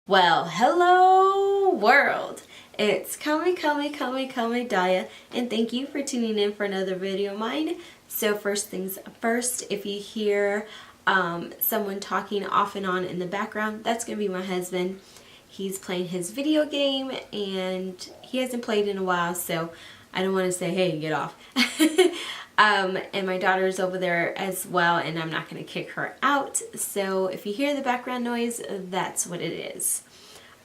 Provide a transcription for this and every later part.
Well, hello world. It's Kami Daya, and thank you for tuning in for another video of mine. So first things first, if you hear someone talking off and on in the background, that's gonna be my husband. He's playing his video game and he hasn't played in a while, so I don't want to say, hey, get off. And my daughter's over there as well, and I'm not going to kick her out. So if you hear the background noise, that's what it is.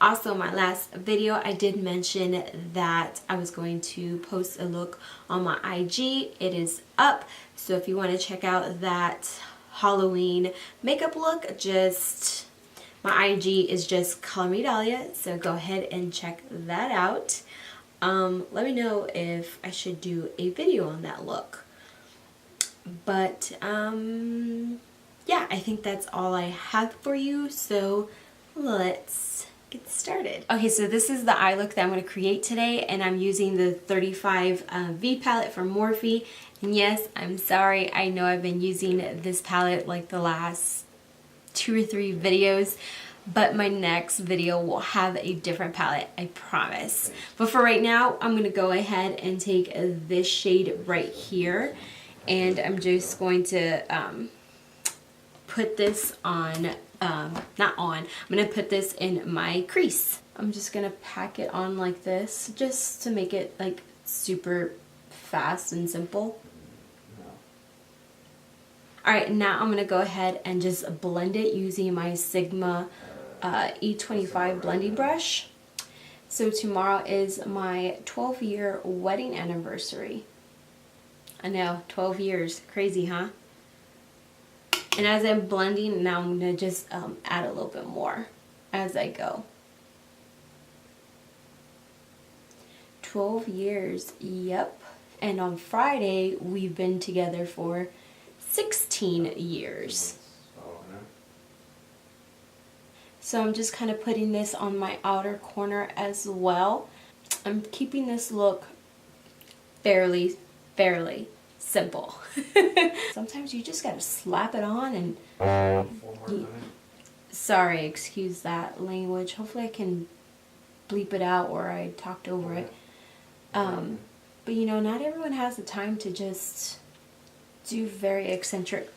Also, my last video, I did mention that I was going to post a look on my IG. It is up. So if you want to check out that Halloween makeup look, my IG is just Call Me Dahlia. So go ahead and check that out. Let me know if I should do a video on that look. But yeah, I think that's all I have for you, so let's get started. Okay, so this is the eye look that I'm going to create today, and I'm using the 35 V palette from Morphe. And yes, I'm sorry, I know I've been using this palette like the last 2 or 3 videos, but my next video will have a different palette, I promise. But for right now, I'm going to go ahead and take this shade right here, and I'm just going to put this on, I'm going to put this in my crease. I'm just going to pack it on like this, just to make it like super fast and simple. Alright, now I'm going to go ahead and just blend it using my Sigma E25 blending brush. So tomorrow is my 12-year wedding anniversary. I know, 12 years. Crazy, huh? And as I'm blending, now I'm going to just add a little bit more as I go. 12 years, yep. And on Friday, we've been together for 16 years. So I'm just kind of putting this on my outer corner as well. I'm keeping this look fairly simple. Sometimes you just gotta slap it on and sorry, excuse that language. Hopefully I can bleep it out or I talked over it. But you know, not everyone has the time to just do very eccentric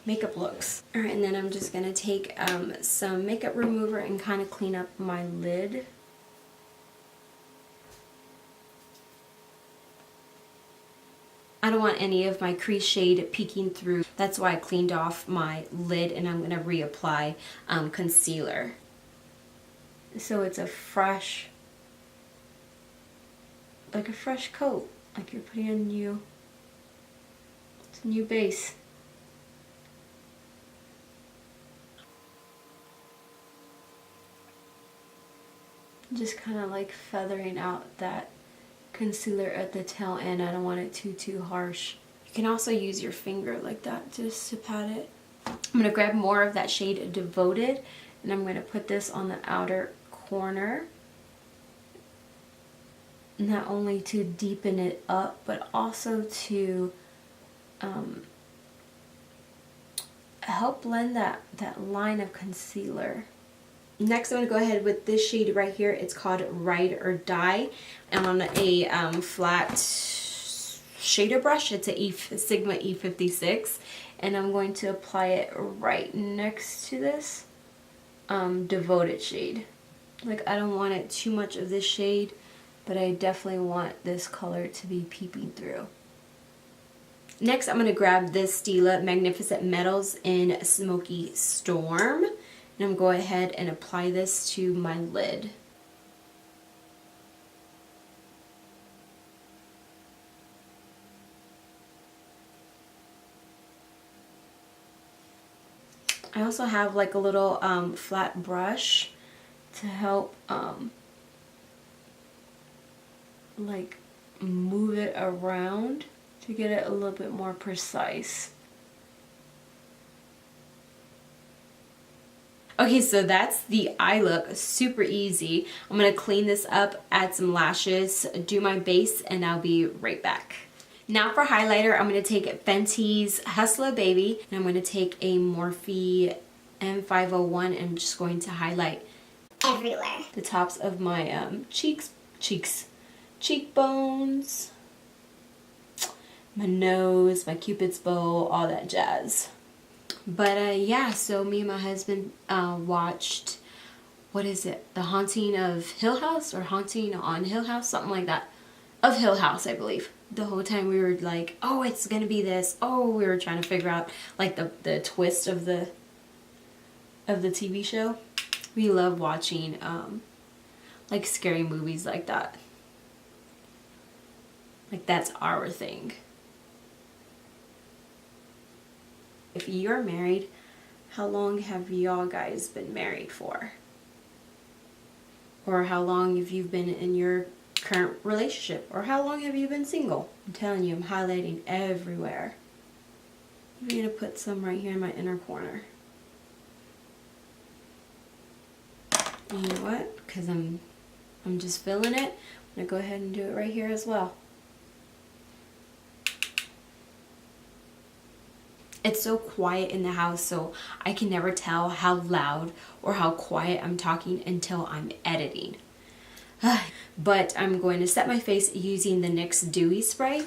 makeup looks. Alright, and then I'm just gonna take some makeup remover and kind of clean up my lid. I don't want any of my crease shade peeking through. That's why I cleaned off my lid, and I'm going to reapply concealer. So it's a fresh, like a fresh coat. Like you're putting it's a new base. Just kind of like feathering out that concealer at the tail end. I don't want it too harsh. You can also use your finger like that just to pat it. I'm going to grab more of that shade Devoted, and I'm going to put this on the outer corner. Not only to deepen it up, but also to help blend that line of concealer. Next, I'm going to go ahead with this shade right here. It's called Ride or Die. I'm on a flat shader brush. It's a Sigma E56. And I'm going to apply it right next to this Devoted shade. Like, I don't want it too much of this shade, but I definitely want this color to be peeping through. Next, I'm going to grab this Stila Magnificent Metals in Smoky Storm. And I'm going to go ahead and apply this to my lid. I also have like a little flat brush to help like move it around to get it a little bit more precise. Okay, so that's the eye look. Super easy. I'm going to clean this up, add some lashes, do my base, and I'll be right back. Now for highlighter, I'm going to take Fenty's Hustla Baby, and I'm going to take a Morphe M501 and I'm just going to highlight everywhere. The tops of my cheekbones, my nose, my cupid's bow, all that jazz. But yeah, so me and my husband watched, what is it? The Haunting of Hill House, or Haunting on Hill House, something like that. Of Hill House, I believe. The whole time we were like, oh, it's gonna be this. Oh, we were trying to figure out like the twist of the TV show. We love watching like scary movies like that. Like, that's our thing. If you're married, how long have y'all guys been married for? Or how long have you been in your current relationship? Or how long have you been single? I'm telling you, I'm highlighting everywhere. I'm gonna put some right here in my inner corner. And you know what? Because I'm just feeling it. I'm gonna go ahead and do it right here as well. It's so quiet in the house, so I can never tell how loud or how quiet I'm talking until I'm editing. But I'm going to set my face using the NYX Dewy spray.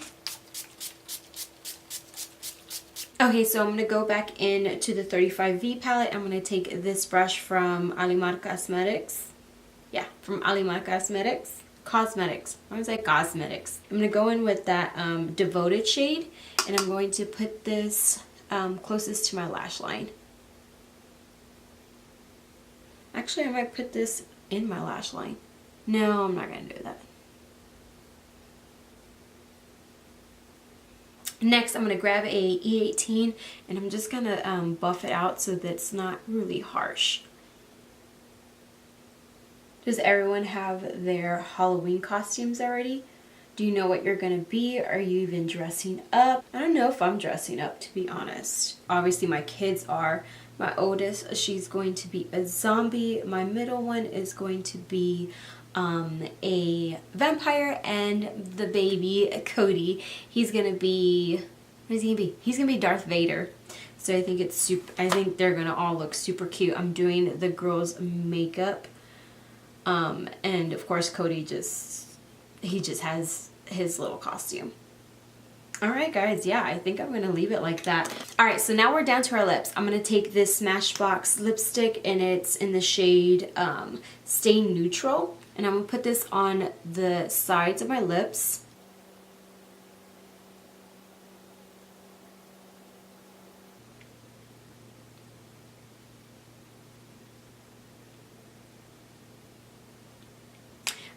Okay, so I'm going to go back into the 35V palette. I'm going to take this brush from Alimar Cosmetics. Yeah, from Alimar Cosmetics. Cosmetics. I want to say cosmetics. I'm going to go in with that Devoted shade, and I'm going to put this closest to my lash line. Actually, I might put this in my lash line. No, I'm not going to do that. Next, I'm going to grab a E18 and I'm just going to buff it out so that it's not really harsh. Does everyone have their Halloween costumes already? Do you know what you're going to be? Are you even dressing up? I don't know if I'm dressing up, to be honest. Obviously, my kids are. My oldest, she's going to be a zombie. My middle one is going to be a vampire, and the baby Cody, he's gonna be, what is he gonna be? He's gonna be Darth Vader. So I think it's super, I think they're gonna all look super cute. I'm doing the girls' makeup, and of course Cody he just has his little costume. Alright guys, yeah, I think I'm going to leave it like that. Alright, so now we're down to our lips. I'm going to take this Smashbox lipstick, and it's in the shade Stain Neutral. And I'm going to put this on the sides of my lips.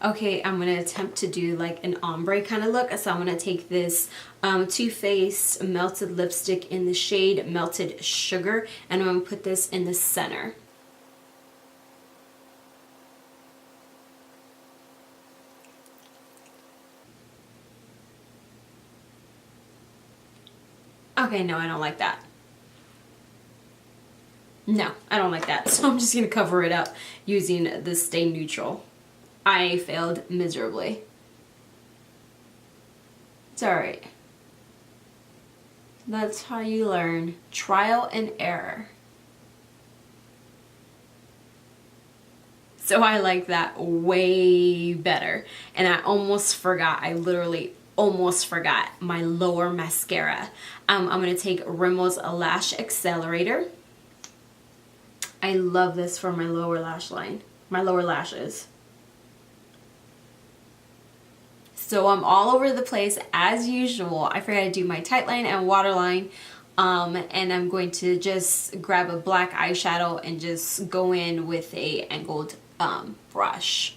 Okay, I'm going to attempt to do like an ombre kind of look. So I'm going to take this Too Faced melted lipstick in the shade Melted Sugar, and I'm going to put this in the center. Okay, no, I don't like that. No, I don't like that. So I'm just going to cover it up using the Stay Neutral. I failed miserably. It's alright. That's how you learn. Trial and error. So I like that way better. And I almost forgot. I literally almost forgot my lower mascara. I'm going to take Rimmel's Lash Accelerator. I love this for my lower lash line. My lower lashes. So I'm all over the place as usual. I forgot to do my tight line and waterline. And I'm going to just grab a black eyeshadow and just go in with a angled brush.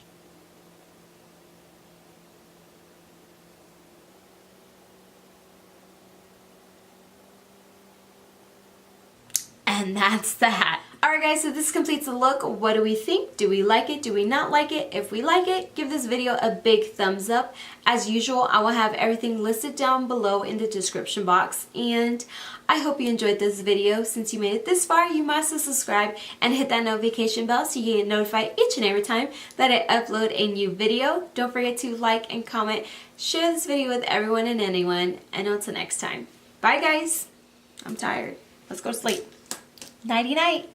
And that's that. Alright guys, so this completes the look. What do we think? Do we like it? Do we not like it? If we like it, give this video a big thumbs up. As usual, I will have everything listed down below in the description box. And I hope you enjoyed this video. Since you made it this far, you must subscribe and hit that notification bell so you get notified each and every time that I upload a new video. Don't forget to like and comment. Share this video with everyone and anyone. And until next time. Bye guys. I'm tired. Let's go to sleep. Nighty night.